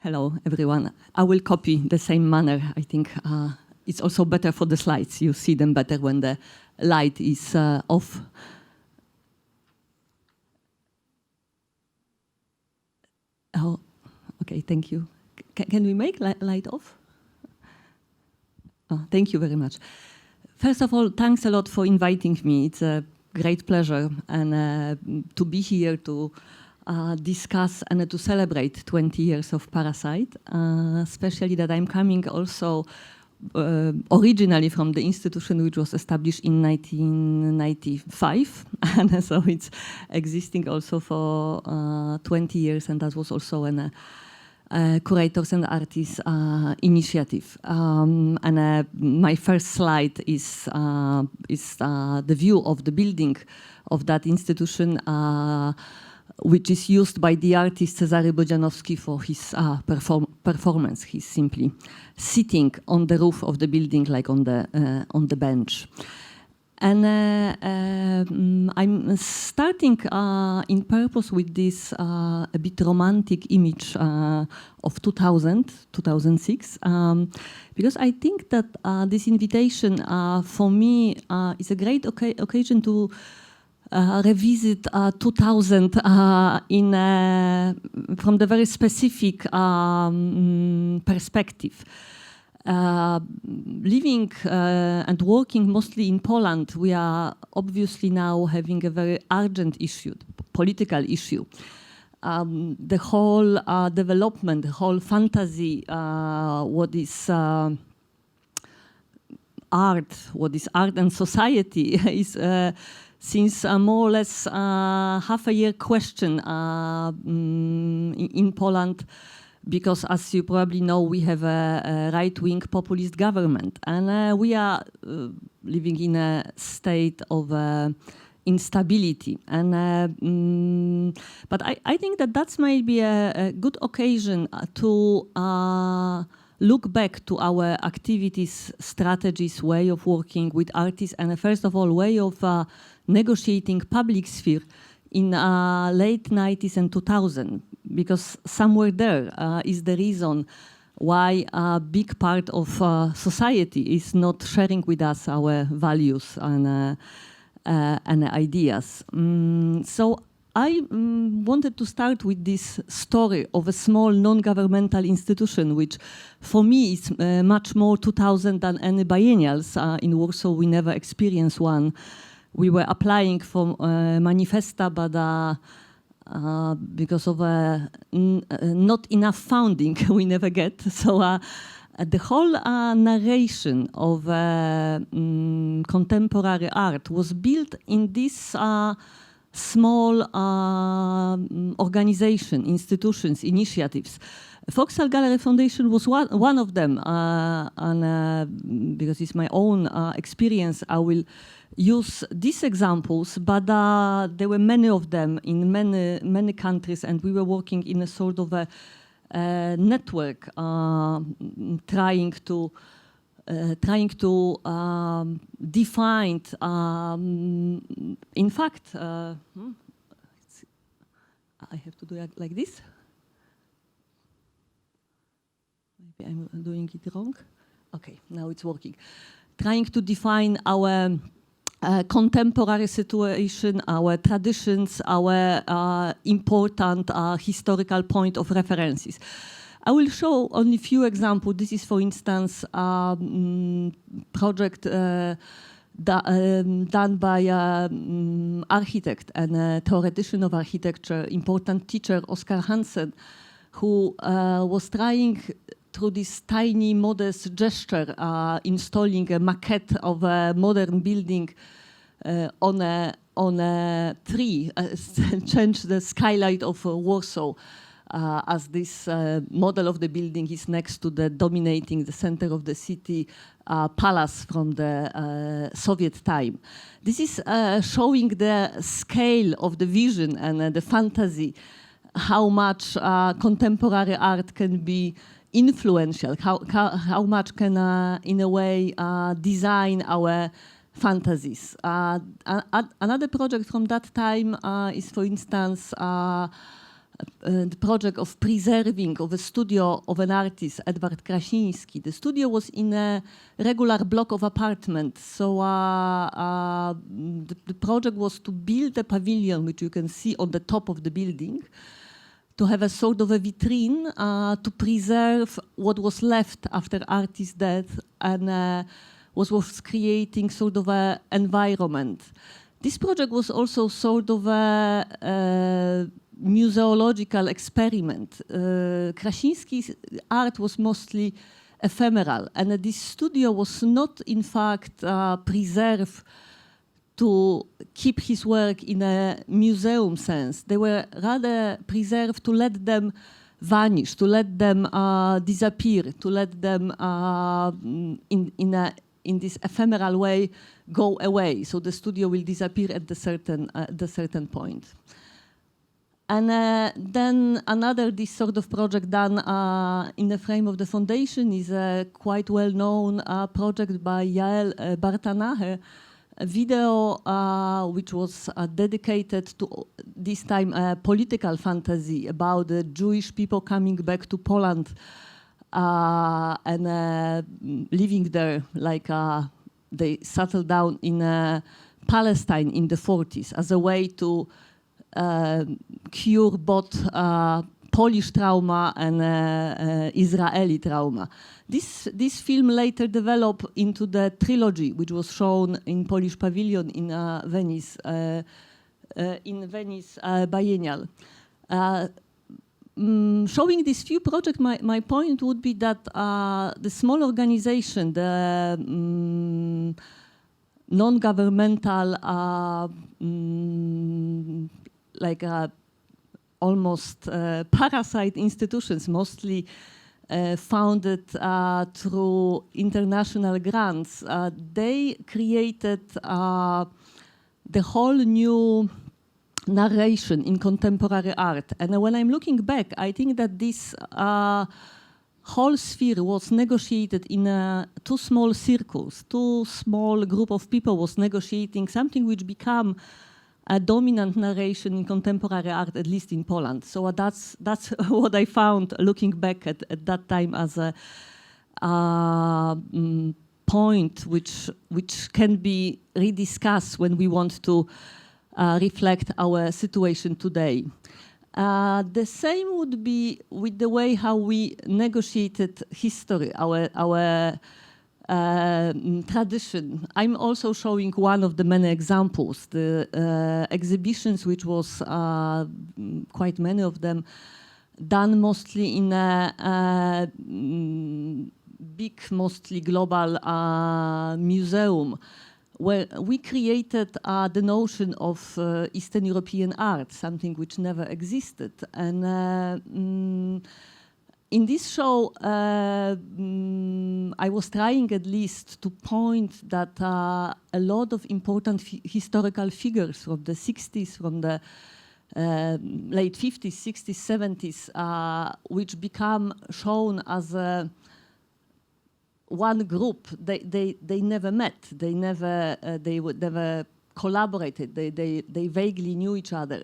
Hello, everyone. I will copy the same manner. I think it's also better for the slides. You see them better when the light is off. Oh, okay, thank you. Can we make light off? Oh, thank you very much. First of all, thanks a lot for inviting me. It's a great pleasure and to be here to discuss and to celebrate 20 years of Parasite, especially that I'm coming also originally from the institution which was established in 1995, and so it's existing also for 20 years, and that was also an curators and artists initiative. My first slide is the view of the building of that institution, which is used by the artist Cezary Bodzianowski for his performance. He's simply sitting on the roof of the building, like on the bench. And I'm starting in purpose with this a bit romantic image of 2006, because I think that this invitation for me is a great occasion to revisit 2000 from the very specific perspective. Living and working mostly in Poland, we are obviously now having a very urgent issue, political issue. The whole development, the whole fantasy, what is art and society is since more or less half a year question in Poland, because as you probably know, we have a right-wing populist government, and we are living in a state of instability. And but I think that that's maybe a good occasion to look back to our activities, strategies, way of working with artists, and first of all, way of negotiating public sphere in late 90s and 2000, because somewhere there is the reason why a big part of society is not sharing with us our values and ideas. So I wanted to start with this story of a small non-governmental institution, which for me is much more 2000 than any biennials. In Warsaw, we never experienced one. We were applying for manifesta, but because of not enough funding, we never get. So the whole narration of contemporary art was built in this small organization, institutions, initiatives. Vauxhall Gallery Foundation was one of them, and because it's my own experience, I will use these examples, but there were many of them in many countries, and we were working in a sort of a network, trying to define. In fact, I have to do it like this. Maybe I'm doing it wrong. Okay, now it's working. Trying to define our contemporary situation, our traditions, our important historical point of references. I will show only a few examples. This is, for instance, project done by architect and theoretician of architecture, important teacher, Oskar Hansen, who was trying through this tiny, modest gesture, installing a maquette of a modern building on a tree, change the skylight of Warsaw, as this model of the building is next to the dominating the center of the city palace from the Soviet time. This is showing the scale of the vision and the fantasy, how much contemporary art can be influential, how much can, in a way, design our fantasies. Another project from that time is, for instance, the project of preserving of a studio of an artist, Edward Krasiński. The studio was in a regular block of apartments. So the project was to build a pavilion, which you can see on the top of the building, to have a sort of a vitrine to preserve what was left after artist's death and was creating sort of an environment. This project was also sort of a museological experiment. Krasiński's art was mostly ephemeral, and this studio was not, in fact, preserved to keep his work in a museum sense. They were rather preserved to let them vanish, to let them disappear, to let them in this ephemeral way go away. So the studio will disappear at the certain point. And then another this sort of project done in the frame of the foundation is a quite well-known project by Yael Bartanahe, a video which was dedicated to, this time, a political fantasy about the Jewish people coming back to Poland and living there, like they settled down in Palestine in the 40s as a way to cure both Polish trauma and Israeli trauma. This film later developed into the trilogy, which was shown in Polish Pavilion in Venice Biennial. Showing these few projects, my point would be that the small organization, the non-governmental, like almost parasite institutions, mostly founded through international grants, they created the whole new narration in contemporary art. And when I'm looking back, I think that this whole sphere was negotiated in two small circles. Two small group of people was negotiating something which became a dominant narration in contemporary art, at least in Poland. So that's what I found looking back at that time as a point which can be rediscussed when we want to reflect our situation today. The same would be with the way how we negotiated history, our tradition. I'm also showing one of the many examples, the exhibitions, which was quite many of them, done mostly in a big, mostly global museum, where we created the notion of Eastern European art, something which never existed. And in this show, I was trying at least to point that a lot of important historical figures from the 60s, from the late 50s, 60s, 70s, which become shown as one group, they never met, they would never collaborated, they vaguely knew each other.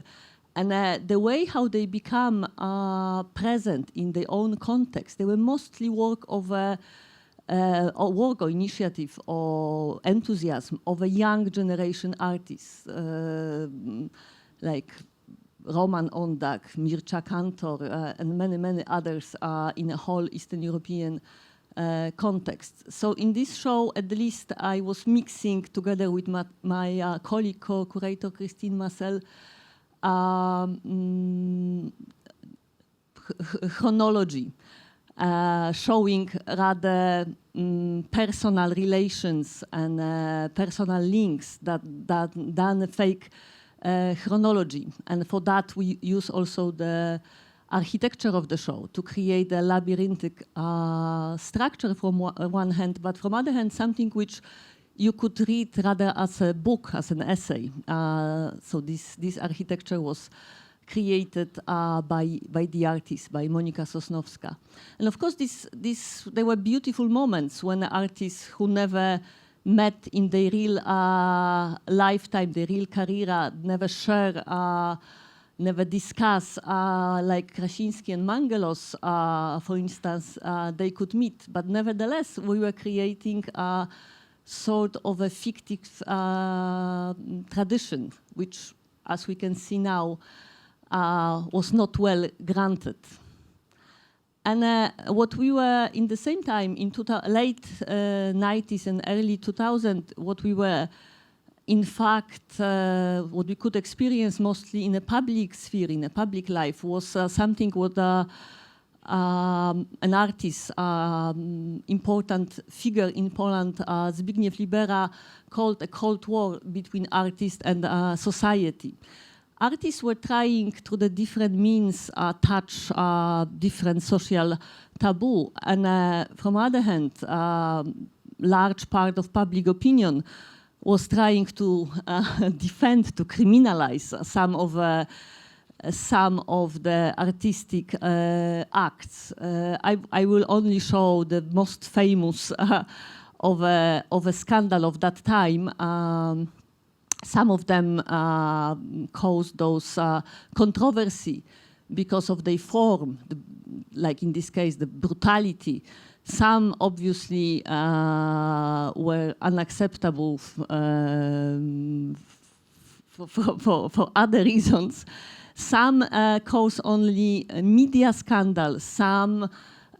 And the way how they become present in their own context, they were mostly work of or work or initiative or enthusiasm of a young generation artists, like Roman Ondak, Mircea Cantor, and many others in a whole Eastern European context. So in this show, at least I was mixing together with my colleague, co-curator Christine Marcel, chronology, showing rather personal relations and personal links than a fake chronology. And for that, we use also the architecture of the show to create a labyrinthic structure from one hand, but from other hand, something which you could read rather as a book, as an essay. So this architecture was created by the artist, by Monika Sosnowska. And of course, there were beautiful moments when artists who never met in their real lifetime, their real career, never share never discuss, like Krasiński and Mangelos, for instance, they could meet. But nevertheless, we were creating a sort of a fictive tradition, which, as we can see now, was not well granted. And what we were, in the same time, in late 90s and early 2000, what we were, in fact, what we could experience mostly in a public sphere, in a public life, was something what an artist, important figure in Poland, Zbigniew Libera, called a Cold War between artists and society. Artists were trying, through the different means, touch different social taboo. And from the other hand, large part of public opinion was trying to defend, to criminalize some of the artistic acts. I will only show the most famous of a scandal of that time. Some of them caused those controversy because of their form, like in this case, the brutality. Some obviously were unacceptable for other reasons. Some caused only media scandals. Some,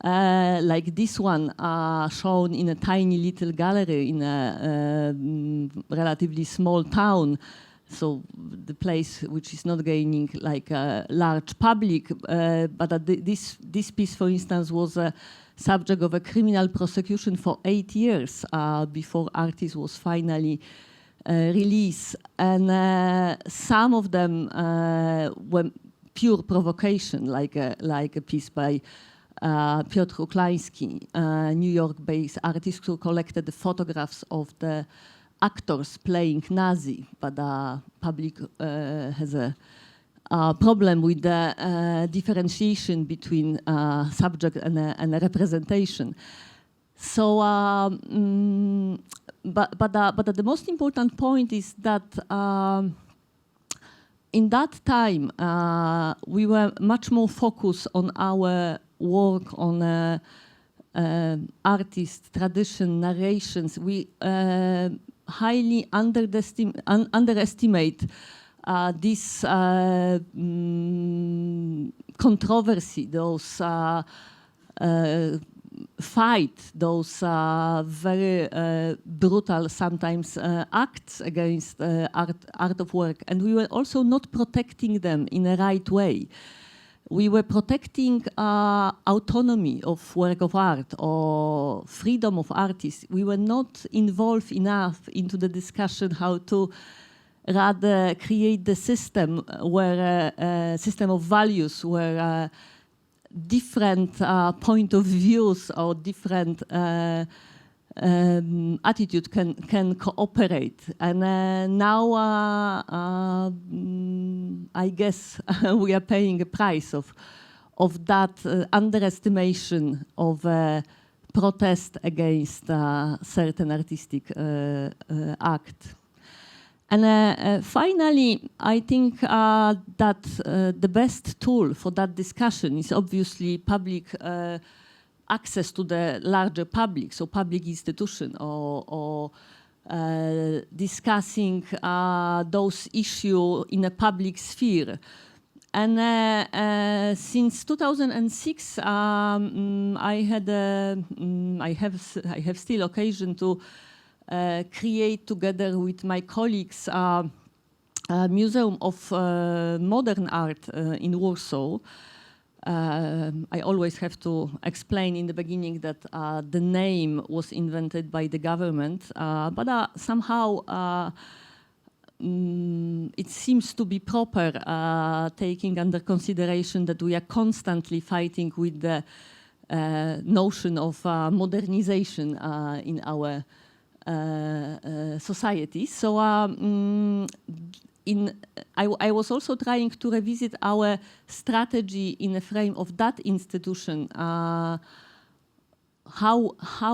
like this one, shown in a tiny little gallery in a relatively small town. So the place which is not gaining like a large public, but this piece, for instance, was a subject of a criminal prosecution for 8 years before artist was finally released. And some of them were pure provocation, like a piece by Piotr Uklański, New York-based artist who collected the photographs of the actors playing Nazi, but public has a problem with the differentiation between subject and a representation. So, but the most important point is that in that time we were much more focused on our work on artist, tradition, narrations. We highly underestimate this controversy, those fight, those very brutal sometimes acts against art of work. And we were also not protecting them in a right way. We were protecting autonomy of work of art or freedom of artists. We were not involved enough into the discussion how to rather create the system where a system of values where different point of views or different attitude can cooperate. And now I guess we are paying a price of that underestimation of protest against certain artistic act. And finally, I think that the best tool for that discussion is obviously public access to the larger public, so public institution, or discussing those issues in a public sphere. And since 2006, I have still occasion to create together with my colleagues a museum of modern art in Warsaw. I always have to explain in the beginning that the name was invented by the government, but somehow it seems to be proper, taking under consideration that we are constantly fighting with the notion of modernization in our society. So I was also trying to revisit our strategy in the frame of that institution, how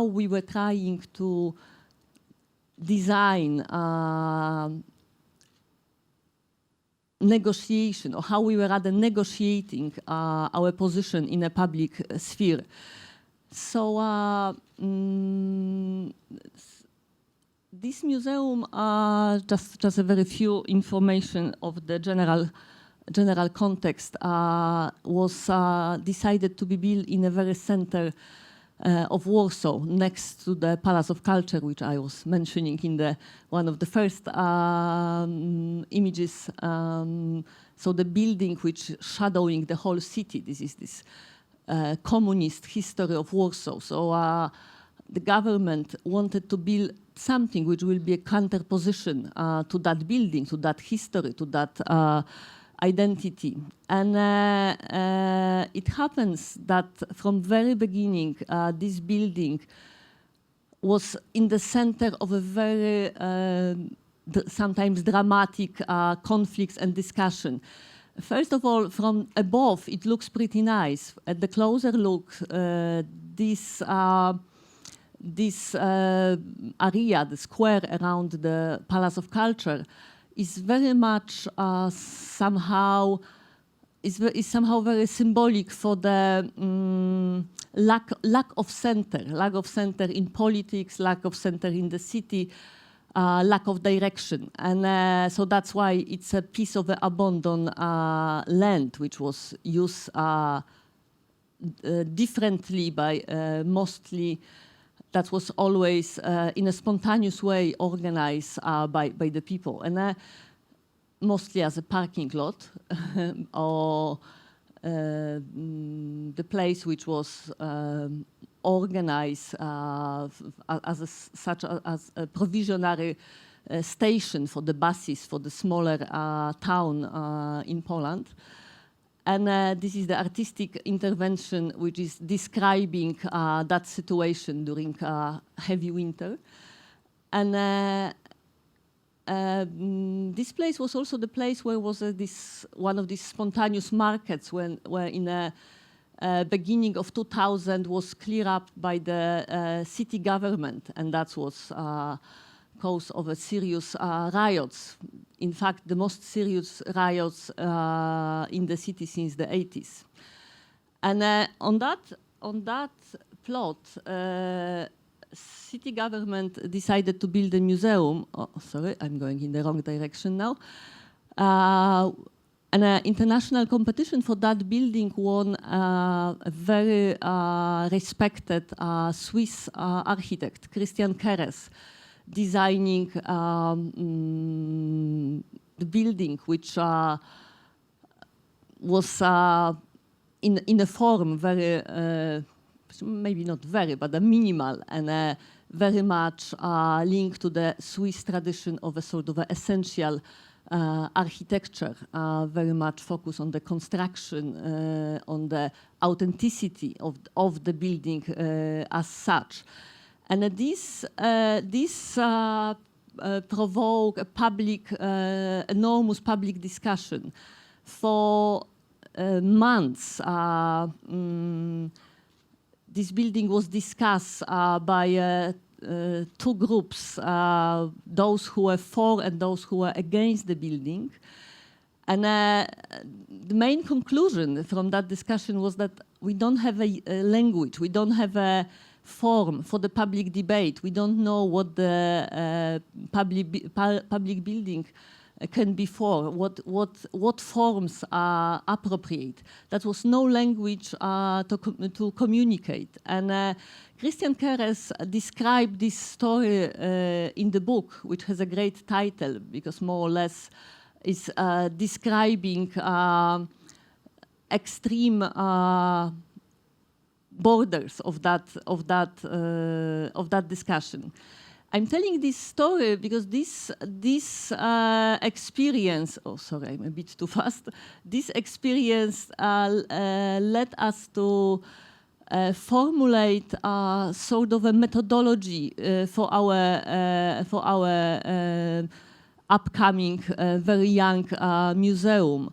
we were trying to design negotiation, or how we were rather negotiating our position in a public sphere. So this museum, just a very few information of the general context, was decided to be built in a very center of Warsaw, next to the Palace of Culture, which I was mentioning in one of the first images. So the building which shadowing the whole city. This is this communist history of Warsaw. So the government wanted to build something which will be a counterposition to that building, to that history, to that identity. And it happens that from very beginning, this building was in the center of a very sometimes dramatic conflicts and discussion. First of all, from above, it looks pretty nice. At the closer look, this area, the square around the Palace of Culture, is very much somehow very symbolic for the lack of center in politics, lack of center in the city, lack of direction. And so that's why it's a piece of abandoned land, which was used differently by mostly, that was always in a spontaneous way organized by the people. And mostly as a parking lot or the place which was organized such as a provisionary station for the buses for the smaller town in Poland. And this is the artistic intervention which is describing that situation during heavy winter. And this place was also the place where was one of these spontaneous markets where in the beginning of 2000 was cleared up by the city government, and that was cause of a serious riots. In fact, the most serious riots in the city since the 80s. And on that plot, city government decided to build a museum. Oh, sorry, I'm going in the wrong direction now. An international competition for that building won a very respected Swiss architect, Christian Keres, designing the building, which was in a form very, maybe not very, but a minimal and very much linked to the Swiss tradition of a sort of essential architecture, very much focused on the construction, on the authenticity of the building as such. And this provoked a enormous public discussion. For months, this building was discussed by two groups, those who were for and those who were against the building. And the main conclusion from that discussion was that we don't have a language, we don't have a form for the public debate. We don't know what the public building can be for, what forms are appropriate. That was no language to communicate. And Christian Keres described this story in the book, which has a great title, because more or less is describing extreme borders of that discussion. I'm telling this story because this experience, oh sorry, I'm a bit too fast. This experience led us to formulate sort of a methodology for our upcoming very young museum.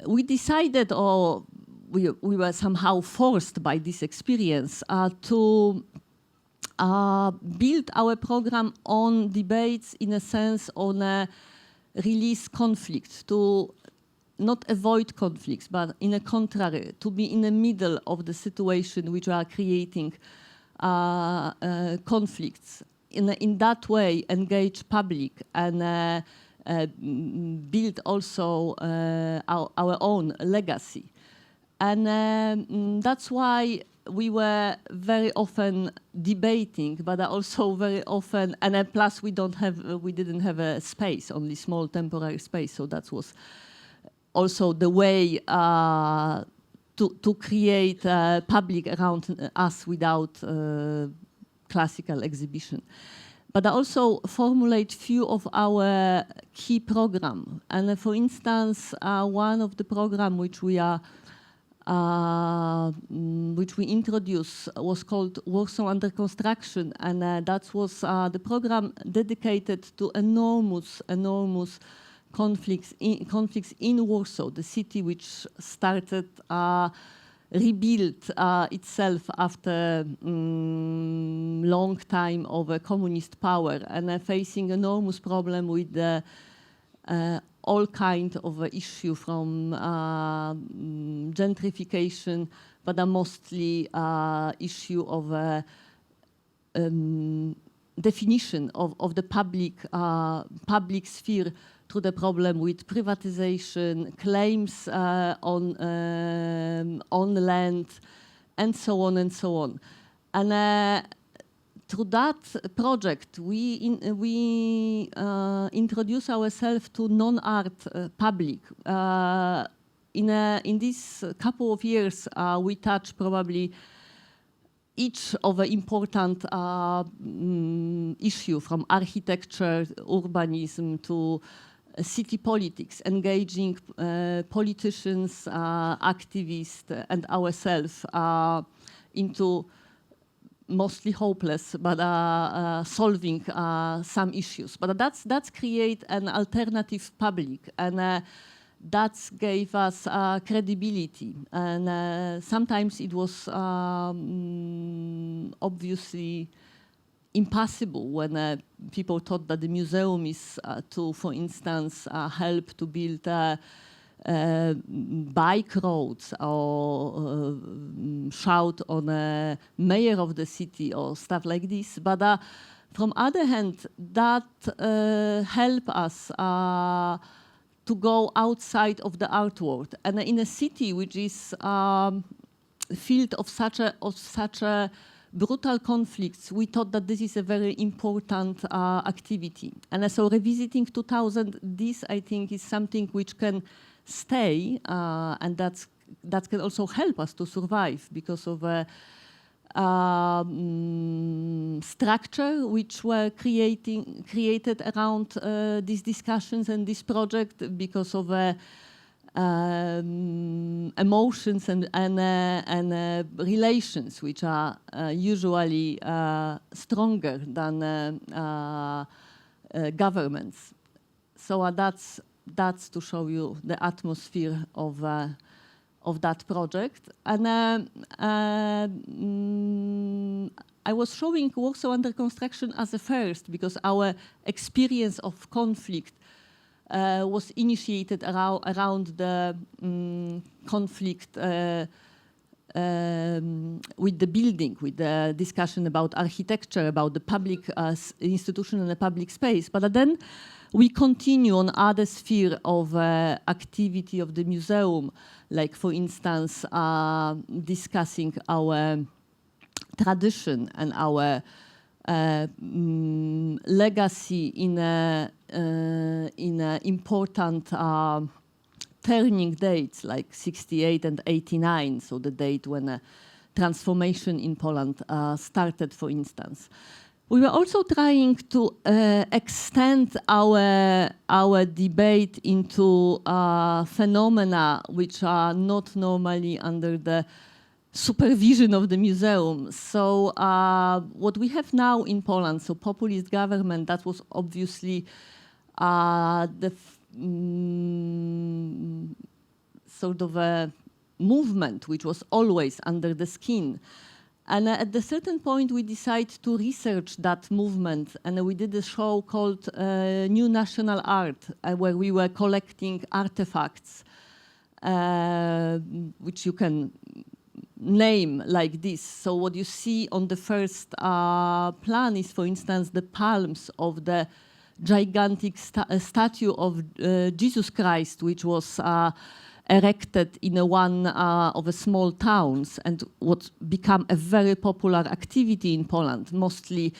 We decided, or we were somehow forced by this experience to build our program on debates, in a sense, on release conflicts, to not avoid conflicts, but in a contrary, to be in the middle of the situation which are creating conflicts. In that way, engage public and build also our own legacy. And that's why we were very often debating, but also very often, and plus we didn't have a space, only small temporary space, so that was also the way to create public around us without classical exhibition. But I also formulate few of our key program. And for instance, one of the program which we introduced was called Warsaw Under Construction, and that was the program dedicated to enormous conflicts in Warsaw, the city which started rebuild itself after long time of communist power and facing enormous problem with the all kind of issue from gentrification, but mostly issue of definition of the public sphere through the problem with privatization, claims on land, and so on and so on. And through that project, we introduce ourselves to non-art public. In this couple of years, we touch probably each of the important issue, from architecture, urbanism, to city politics, engaging politicians, activists, and ourselves into mostly hopeless, but solving some issues. But that's create an alternative public, and that gave us credibility. And sometimes it was obviously impossible when people thought that the museum is to, for instance, help to build bike roads or shout on a mayor of the city or stuff like this. But from other hand, that help us to go outside of the art world. And in a city which is filled of such a brutal conflicts, we thought that this is a very important activity. And so revisiting 2000, this I think is something which can stay, and that can also help us to survive because of a structure which were created around these discussions and this project, because of emotions and relations which are usually stronger than governments. So that's to show you the atmosphere of that project. And I was showing Warsaw Under Construction as a first, because our experience of conflict was initiated around the conflict with the building, with the discussion about architecture, about the public institution and the public space. But then we continue on other sphere of activity of the museum, like, for instance, discussing our tradition and our legacy in important turning dates like 68 and 89, so the date when a transformation in Poland started, for instance. We were also trying to extend our debate into phenomena which are not normally under the supervision of the museum. So what we have now in Poland, so populist government, that was obviously the sort of a movement which was always under the skin And at a certain point, we decided to research that movement, and we did a show called New National Art, where we were collecting artifacts, which you can name like this. So what you see on the first plan is, for instance, the palms of the gigantic statue of Jesus Christ, which was erected in one of the small towns and what became a very popular activity in Poland, mostly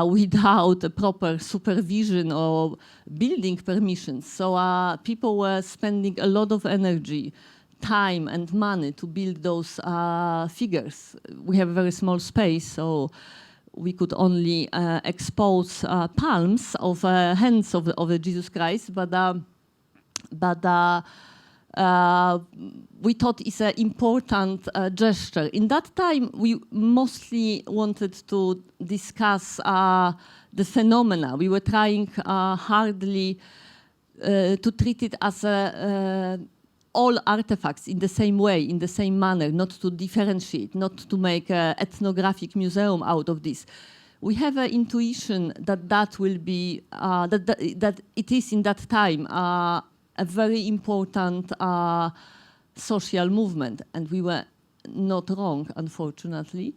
without a proper supervision or building permissions. So people were spending a lot of energy, time and money to build those figures. We have a very small space, so we could only expose palms of hands of the Jesus Christ, but we thought it's an important gesture. In that time, we mostly wanted to discuss the phenomena. We were trying hardly to treat it as all artifacts in the same way, in the same manner, not to differentiate, not to make an ethnographic museum out of this. We have an intuition that that will be, that it is in that time a very important social movement, and we were not wrong, unfortunately.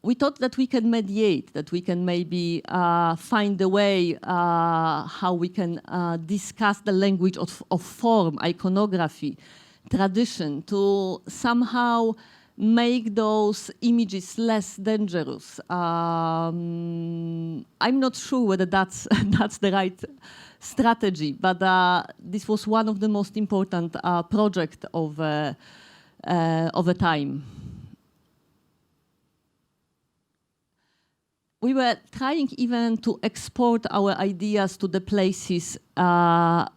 We thought that we can mediate, that we can maybe find a way how we can discuss the language of form, iconography, tradition, to somehow make those images less dangerous. I'm not sure whether that's the right strategy, but this was one of the most important projects of a time. We were trying even to export our ideas to the places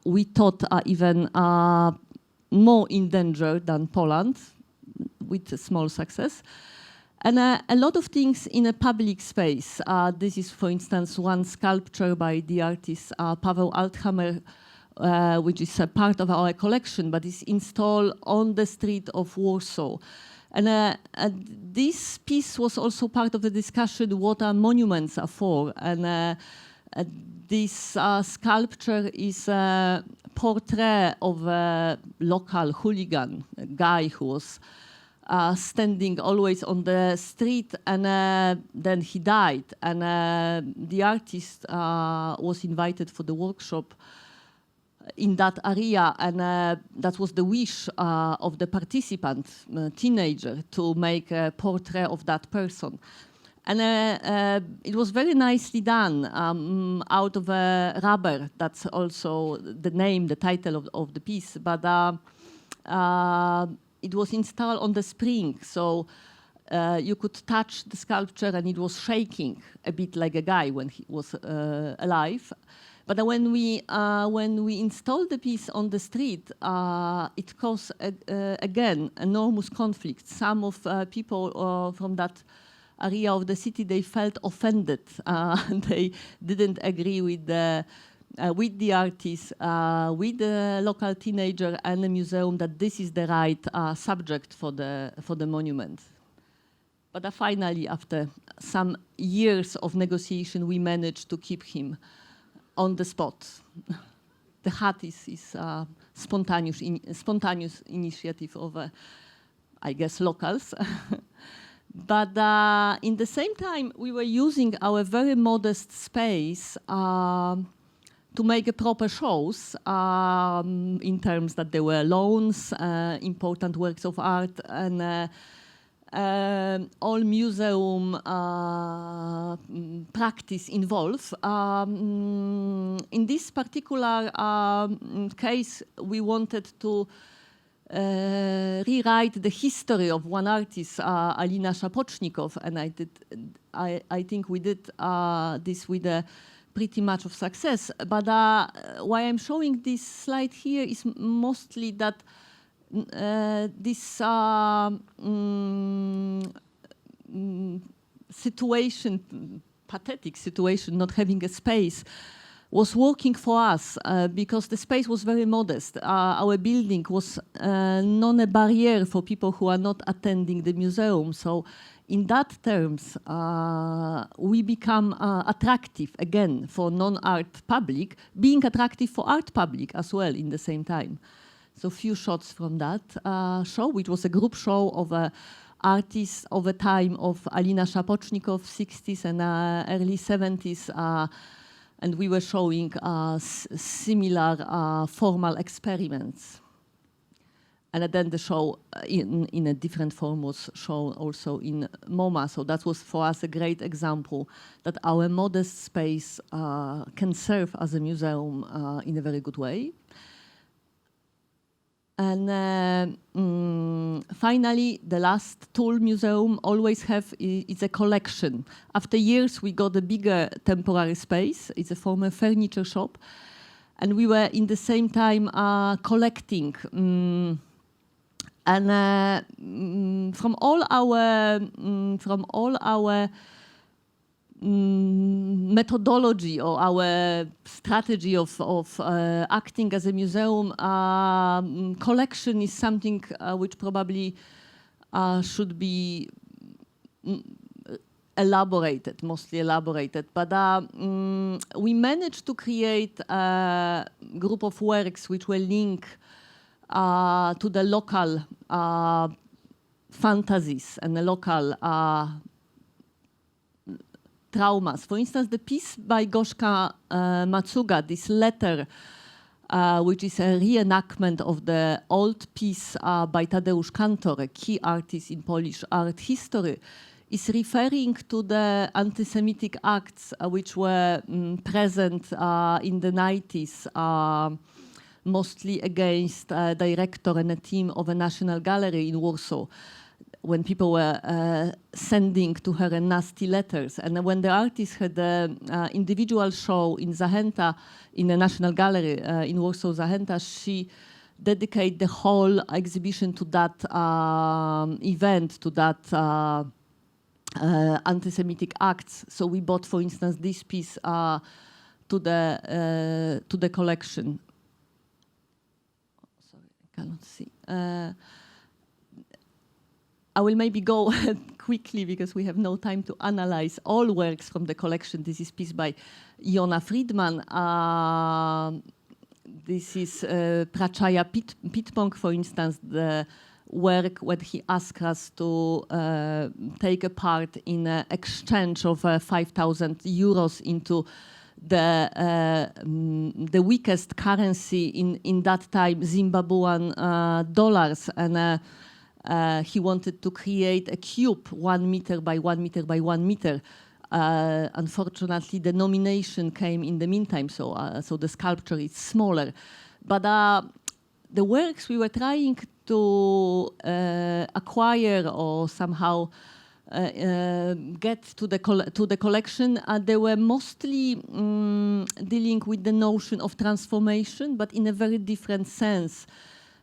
we thought are even more in danger than Poland, with a small success. And a lot of things in a public space. This is, for instance, one sculpture by the artist Paweł Althammer, which is a part of our collection, but is installed on the street of Warsaw. And this piece was also part of the discussion what monuments are for. And this sculpture is a portrait of a local hooligan, a guy who was standing always on the street, and then he died. And the artist was invited for the workshop in that area, and that was the wish of the participant, teenager, to make a portrait of that person. And it was very nicely done out of rubber. That's also the name, the title of the piece. But it was installed on the spring, so you could touch the sculpture and it was shaking a bit like a guy when he was alive. But when we installed the piece on the street, it caused, again, enormous conflict. Some of people from that area of the city, they felt offended. They didn't agree with the artist, with the local teenager and the museum that this is the right subject for the monument. But finally, after some years of negotiation, we managed to keep him on the spot. The hat is a spontaneous initiative of, I guess, locals. But in the same time, we were using our very modest space to make proper shows in terms that there were loans, important works of art, and all museum practice involved. In this particular case, we wanted to rewrite the history of one artist, Alina Szapocznikow, and I think we did this with a pretty much of success. But why I'm showing this slide here is mostly that this situation, pathetic situation, not having a space, was working for us because the space was very modest. Our building was not a barrier for people who are not attending the museum. So in that terms, we become attractive again for non-art public, being attractive for art public as well in the same time. So few shots from that show, which was a group show of artists of a time of Alina Shapochnikov, 60s and early 70s, and we were showing similar formal experiments. And then the show in a different form was shown also in MoMA. So that was for us a great example that our modest space can serve as a museum in a very good way. And finally, the last tool museum always have is a collection. After years, we got a bigger temporary space. It's a former furniture shop. And we were in the same time collecting. From all our methodology or our strategy of acting as a museum, collection is something which probably should be mostly elaborated. But we managed to create a group of works which were linked to the local fantasies and the local traumas. For instance, the piece by Gorzka Matsuga, this letter, which is a reenactment of the old piece by Tadeusz Kantor, a key artist in Polish art history, is referring to the anti-Semitic acts which were present in the 90s, mostly against a director and a team of a National Gallery in Warsaw, when people were sending to her nasty letters. And when the artist had an individual show in Zachęta, in the National Gallery in Warsaw, Zachęta, she dedicated the whole exhibition to that event, to that anti-Semitic acts. So we bought, for instance, this piece to the collection. Sorry, I cannot see. I will maybe go quickly because we have no time to analyze all works from the collection. This is a piece by Joanna Friedman. This is Prachaya Pitpong, for instance, the work when he asked us to take a part in an exchange of 5,000 euros into the weakest currency in that time, Zimbabwean dollars. And he wanted to create a cube 1 meter by 1 meter by 1 meter. Unfortunately, the nomination came in the meantime, so the sculpture is smaller. But the works we were trying to acquire or somehow get to the collection, they were mostly dealing with the notion of transformation, but in a very different sense.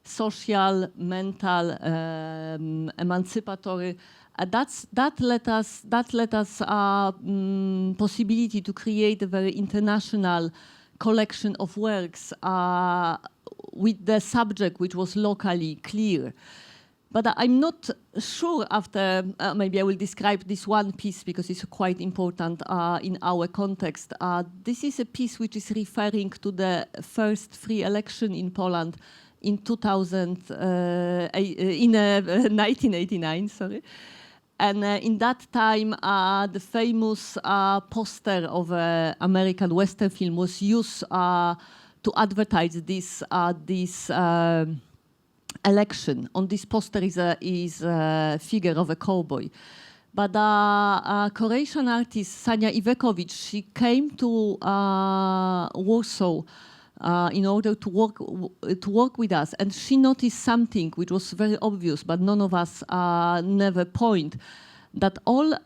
Social, mental, emancipatory. That let us possibility to create a very international collection of works with the subject which was locally clear. But I'm not sure after, maybe I will describe this one piece because it's quite important in our context. This is a piece which is referring to the first free election in Poland in 1989, sorry. And in that time, the famous poster of an American Western film was used to advertise this election. On this poster is a figure of a cowboy. But Croatian artist Sanja Ivekovic, she came to Warsaw in order to work with us, and she noticed something which was very obvious, but none of us never point, that all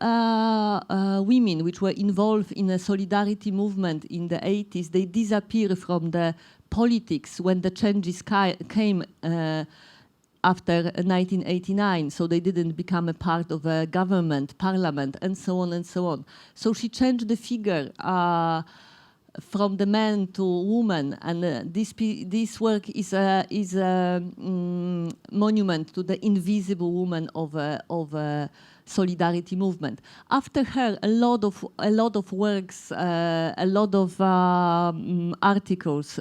women which were involved in a solidarity movement in the 80s, they disappeared from the politics when the changes came after 1989, so they didn't become a part of a government, parliament, and so on and so on. So she changed the figure from the man to woman, and this work is a monument to the invisible woman of solidarity movement. After her, a lot of works, a lot of articles,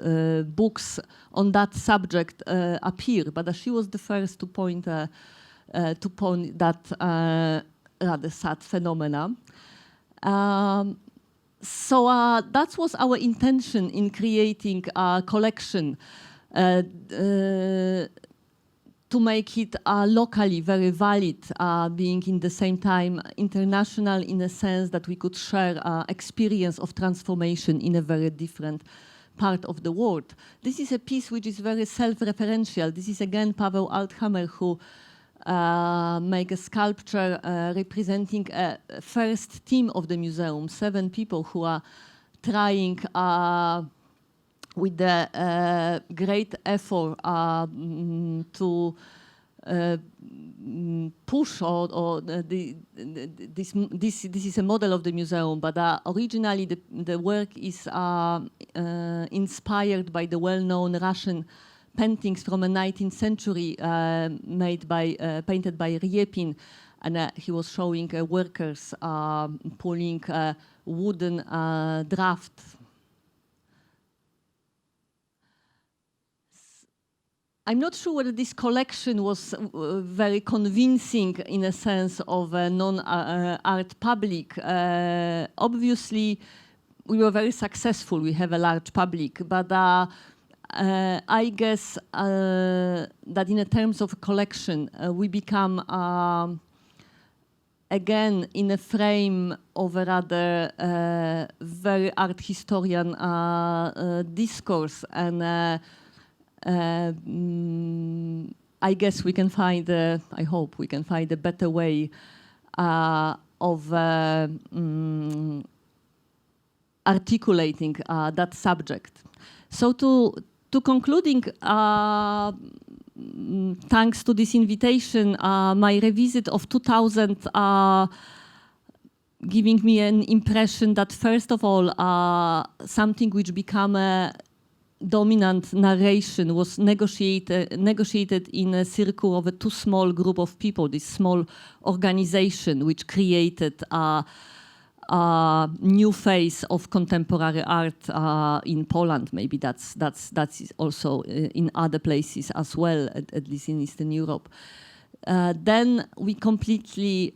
books on that subject appear. But she was the first to point that rather sad phenomena. So that was our intention in creating a collection to make it locally very valid, being in the same time international in a sense that we could share experience of transformation in a very different part of the world. This is a piece which is very self-referential. This is again Paweł Althammer who make a sculpture representing a first team of the museum, 7 people who are trying with the great effort to push this is a model of the museum, but originally the work is inspired by the well-known Russian paintings from the 19th century painted by Ryepin, and he was showing workers pulling a wooden draft. I'm not sure whether this collection was very convincing in a sense of a non-art public. Obviously, we were very successful. We have a large public, but I guess that in terms of collection, we become again in a frame of a rather very art historian discourse, and I guess we can find, I hope we can find a better way of articulating that subject. So to concluding, thanks to this invitation, my revisit of 2000 giving me an impression that first of all, something which became a dominant narration was negotiated in a circle of a too small group of people, this small organization which created a new phase of contemporary art in Poland. Maybe that's also in other places as well, at least in Eastern Europe. Then we completely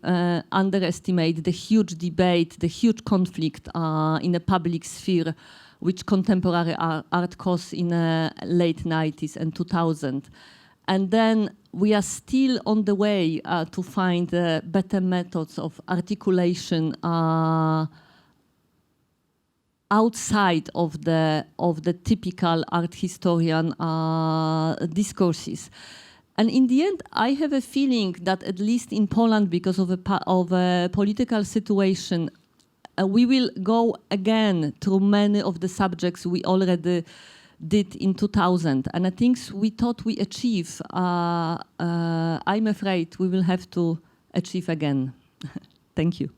underestimate the huge debate, the huge conflict in the public sphere which contemporary art caused in the late 90s and 2000. And then we are still on the way to find better methods of articulation outside of the typical art historian discourses. And in the end, I have a feeling that at least in Poland, because of a political situation, we will go again through many of the subjects we already did in 2000. And I think we thought we achieve. I'm afraid we will have to achieve again. Thank you.